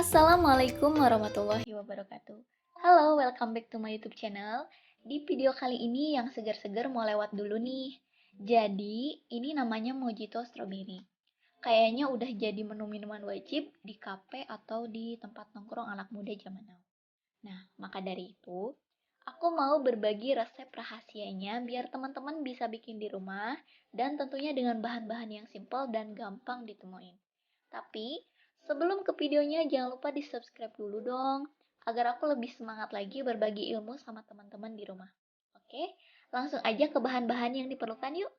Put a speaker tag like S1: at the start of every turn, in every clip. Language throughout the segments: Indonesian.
S1: Assalamualaikum warahmatullahi wabarakatuh. Halo, welcome back to my YouTube channel. Di video kali ini yang segar-segar mau lewat dulu nih. Jadi, ini namanya mojito strawberry. Kayaknya udah jadi menu minuman wajib di kafe atau di tempat nongkrong anak muda zaman now. Nah, maka dari itu, aku mau berbagi resep rahasianya biar teman-teman bisa bikin di rumah dan tentunya dengan bahan-bahan yang simple dan gampang ditemuin. Tapi, sebelum ke videonya jangan lupa di-subscribe dulu dong, agar aku lebih semangat lagi berbagi ilmu sama teman-teman di rumah. Oke, langsung aja ke bahan-bahan yang diperlukan yuk.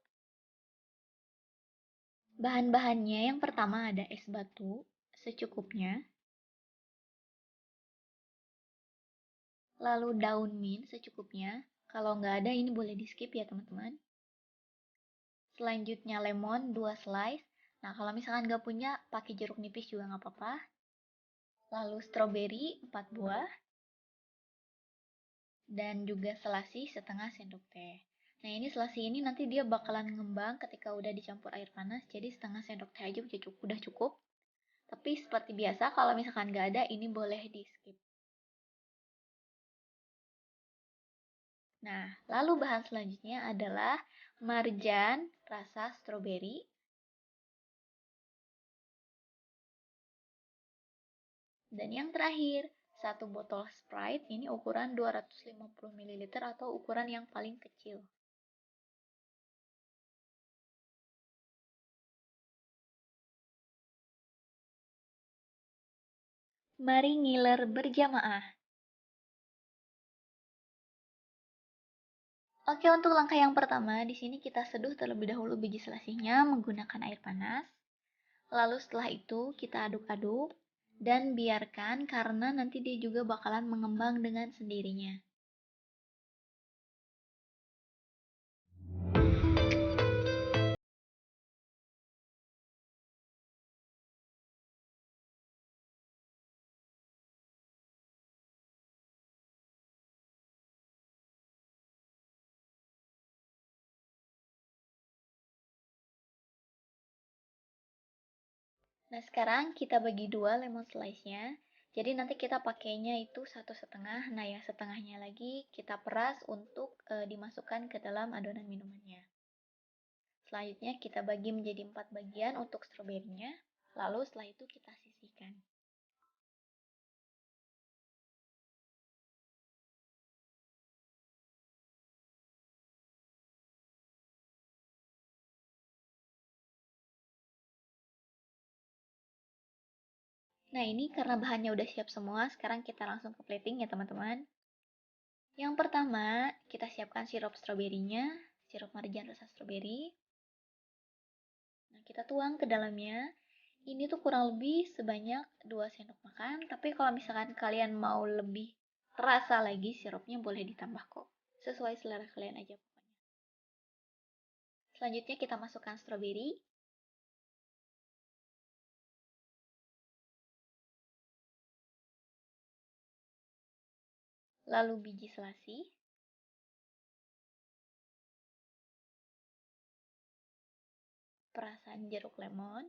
S1: Bahan-bahannya yang pertama ada es batu, secukupnya. Lalu daun mint secukupnya. Kalau nggak ada ini boleh di skip ya teman-teman. Selanjutnya lemon 2 slice. Nah kalau misalkan nggak punya pakai jeruk nipis juga nggak apa-apa. Lalu strawberry 4 buah. Dan juga selasi setengah sendok teh. Nah ini selasi ini nanti dia bakalan ngembang ketika udah dicampur air panas. Jadi setengah sendok teh aja udah cukup. Tapi seperti biasa kalau misalkan nggak ada ini boleh di skip. Nah, lalu bahan selanjutnya adalah marjan rasa stroberi. Dan yang terakhir, satu botol Sprite, ini ukuran 250 ml atau ukuran yang paling kecil. Mari ngiler berjamaah. Oke, untuk langkah yang pertama, di sini kita seduh terlebih dahulu biji selasihnya menggunakan air panas. Lalu setelah itu kita aduk-aduk dan biarkan karena nanti dia juga bakalan mengembang dengan sendirinya. Nah, sekarang kita bagi dua lemon slice-nya. Jadi nanti kita pakainya itu 1,5. Nah, yang setengahnya lagi kita peras untuk dimasukkan ke dalam adonan minumannya. Selanjutnya kita bagi menjadi 4 bagian untuk stroberinya. Lalu setelah itu kita sisihkan. Nah, ini karena bahannya udah siap semua, sekarang kita langsung ke plating ya teman-teman. Yang pertama, kita siapkan sirup stroberinya, sirup marjan rasa stroberi. Nah, kita tuang ke dalamnya. Ini tuh kurang lebih sebanyak 2 sendok makan, tapi kalau misalkan kalian mau lebih terasa lagi sirupnya boleh ditambah kok. Sesuai selera kalian aja pokoknya. Selanjutnya kita masukkan stroberi. Lalu biji selasi. Perasan jeruk lemon.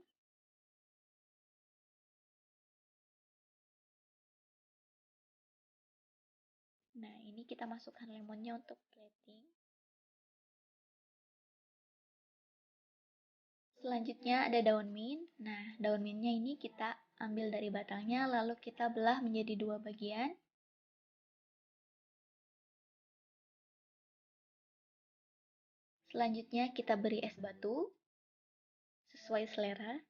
S1: Nah, ini kita masukkan lemonnya untuk plating. Selanjutnya ada daun mint. Nah, daun mintnya ini kita ambil dari batangnya, lalu kita belah menjadi 2 bagian. Selanjutnya kita beri es batu sesuai selera.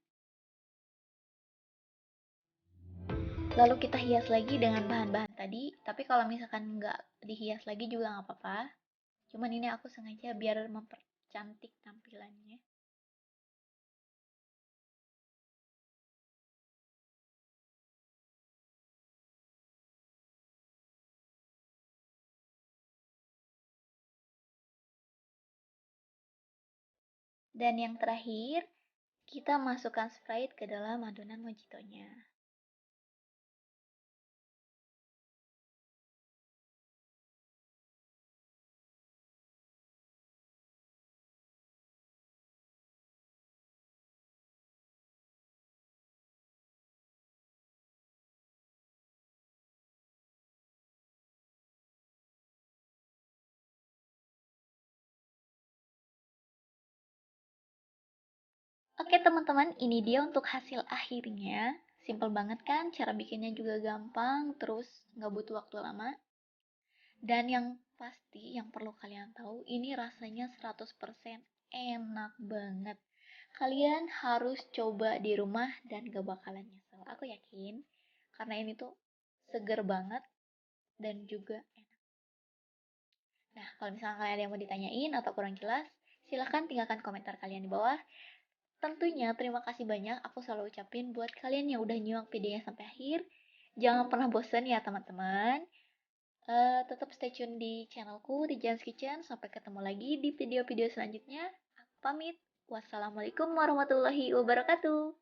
S1: Lalu kita hias lagi dengan bahan-bahan tadi, tapi kalau misalkan nggak dihias lagi juga nggak apa-apa. Cuman ini aku sengaja biar mempercantik tampilannya. Dan yang terakhir, kita masukkan Sprite ke dalam adonan mojitonya. Oke teman-teman, ini dia untuk hasil akhirnya. Simple banget kan, cara bikinnya juga gampang, terus nggak butuh waktu lama. Dan yang pasti, yang perlu kalian tahu, ini rasanya 100% enak banget. Kalian harus coba di rumah dan gak bakalan nyesel. Aku yakin, karena ini tuh seger banget dan juga enak. Nah, kalau misalnya kalian ada yang mau ditanyain atau kurang jelas, silahkan tinggalkan komentar kalian di bawah. Tentunya terima kasih banyak aku selalu ucapin buat kalian yang udah nyimak videonya sampai akhir. Jangan pernah bosan ya teman-teman. Tetap stay tune di channelku di Jan's Kitchen. Sampai ketemu lagi di video-video selanjutnya. Aku pamit. Wassalamualaikum warahmatullahi wabarakatuh.